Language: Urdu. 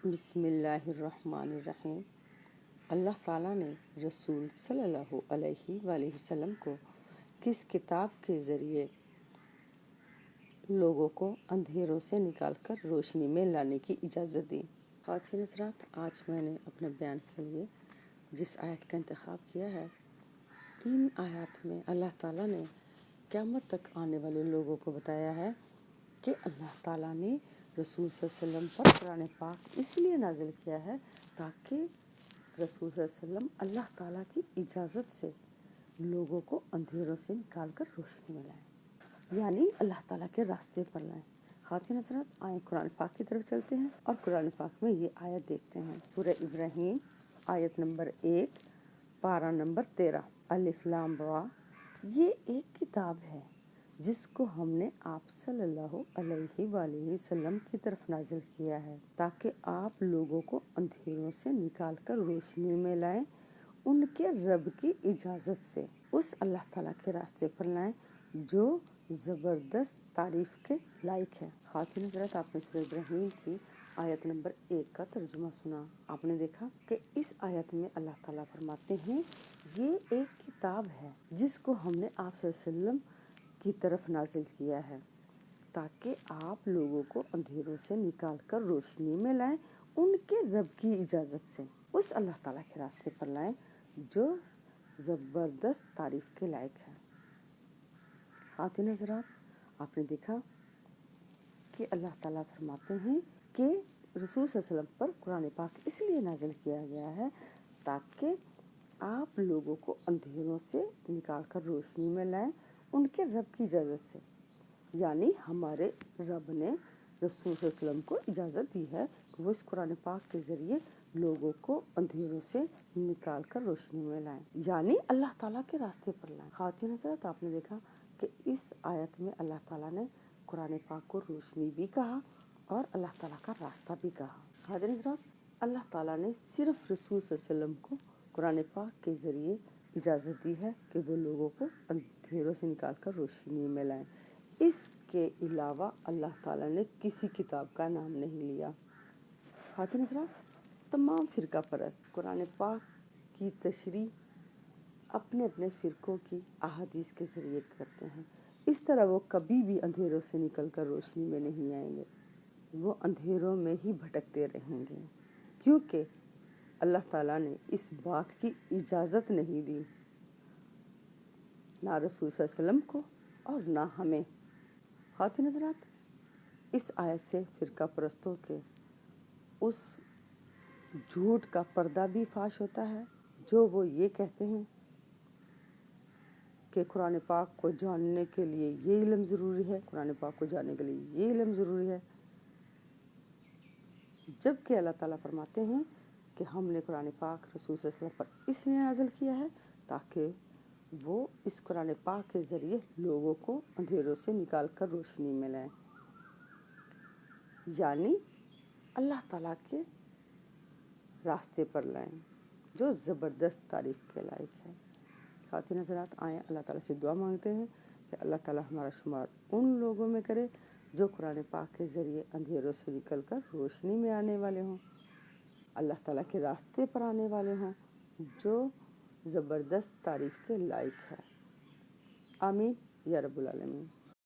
بسم اللہ الرحمن الرحیم۔ اللہ تعالیٰ نے رسول صلی اللہ علیہ وآلہ وسلم کو کس کتاب کے ذریعے لوگوں کو اندھیروں سے نکال کر روشنی میں لانے کی اجازت دی؟ خواتین حضرات، آج میں نے اپنے بیان کے لیے جس آیت کا انتخاب کیا ہے، ان آیات میں اللہ تعالیٰ نے قیامت تک آنے والے لوگوں کو بتایا ہے کہ اللہ تعالیٰ نے رسول صلی اللہ علیہ وسلم پر قرآن پاک اس لیے نازل کیا ہے تاکہ رسول صلی اللہ علیہ وسلم اللہ تعالیٰ کی اجازت سے لوگوں کو اندھیروں سے نکال کر روشنی میں لائیں، یعنی اللہ تعالیٰ کے راستے پر لائیں۔ خواتین حضرات، آئیں قرآن پاک کی طرف چلتے ہیں اور قرآن پاک میں یہ آیت دیکھتے ہیں۔ سورہ ابراہیم آیت نمبر 1، پارہ نمبر 13۔ الف لام را، یہ ایک کتاب ہے جس کو ہم نے آپ صلی اللہ علیہ وآلہ وسلم کی طرف نازل کیا ہے تاکہ آپ لوگوں کو اندھیروں سے نکال کر روشنی میں لائیں، ان کے رب کی اجازت سے، اس اللہ تعالیٰ کے راستے پر لائیں جو زبردست تعریف کے لائق ہے۔ خواتین حضرات، آپ نے سورہ ابراہیم کی آیت نمبر 1 کا ترجمہ سنا۔ آپ نے دیکھا کہ اس آیت میں اللہ تعالیٰ فرماتے ہیں یہ ایک کتاب ہے جس کو ہم نے آپ صلی اللہ علیہ وسلم کی طرف نازل کیا ہے تاکہ آپ لوگوں کو اندھیروں سے نکال کر روشنی میں لائیں، ان کے رب کی اجازت سے، اس اللہ تعالیٰ کے راستے پر لائیں جو زبردست تعریف کے لائق ہے۔ خواتین حضرات، آپ نے دیکھا کہ اللہ تعالیٰ فرماتے ہیں کہ رسول صلی اللہ علیہ وسلم پر قرآن پاک اس لیے نازل کیا گیا ہے تاکہ آپ لوگوں کو اندھیروں سے نکال کر روشنی میں لائیں، ان کے رب کی اجازت سے، یعنی ہمارے رب نے رسول صلی اللہ علیہ وسلم کو اجازت دی ہے کہ وہ اس قرآن پاک کے ذریعے لوگوں کو اندھیروں سے نکال کر روشنی میں لائیں، یعنی اللہ تعالیٰ کے راستے پر لائیں۔ خواتین حضرات، آپ نے دیکھا کہ اس آیت میں اللہ تعالیٰ نے قرآن پاک کو روشنی بھی کہا اور اللہ تعالیٰ کا راستہ بھی کہا۔ خواتین حضرات، اللہ تعالیٰ نے صرف رسول صلی اللہ علیہ وسلم کو قرآن پاک کے ذریعے اجازت دی ہے کہ وہ لوگوں کو اندھیروں سے نکال کر روشنی میں لائیں، اس کے علاوہ اللہ تعالیٰ نے کسی کتاب کا نام نہیں لیا۔ خواتین حضرات، تمام فرقہ پرست قرآن پاک کی تشریح اپنے اپنے فرقوں کی احادیث کے ذریعے کرتے ہیں، اس طرح وہ کبھی بھی اندھیروں سے نکل کر روشنی میں نہیں آئیں گے، وہ اندھیروں میں ہی بھٹکتے رہیں گے، کیونکہ اللہ تعالیٰ نے اس بات کی اجازت نہیں دی، نہ رسول صلی اللہ علیہ وسلم کو اور نہ ہمیں۔ خواتین حضرات، اس آیت سے فرقہ پرستوں کے اس جھوٹ کا پردہ بھی فاش ہوتا ہے جو وہ یہ کہتے ہیں کہ قرآن پاک کو جاننے کے لیے یہ علم ضروری ہے، قرآن پاک کو جاننے کے لیے یہ علم ضروری ہے، جبکہ اللہ تعالیٰ فرماتے ہیں کہ ہم نے قرآن پاک رسول صلی اللہ علیہ وسلم پر اس لیے نازل کیا ہے تاکہ وہ اس قرآن پاک کے ذریعے لوگوں کو اندھیروں سے نکال کر روشنی میں لائیں، یعنی اللہ تعالیٰ کے راستے پر لائیں جو زبردست تعریف کے لائق ہے۔ خواتین حضرات، آئیں اللہ تعالیٰ سے دعا مانگتے ہیں کہ اللہ تعالیٰ ہمارا شمار ان لوگوں میں کرے جو قرآن پاک کے ذریعے اندھیروں سے نکل کر روشنی میں آنے والے ہوں، اللہ تعالیٰ کے راستے پر آنے والے ہوں جو زبردست تعریف کے لائق ہے۔ آمین یا رب العالمین۔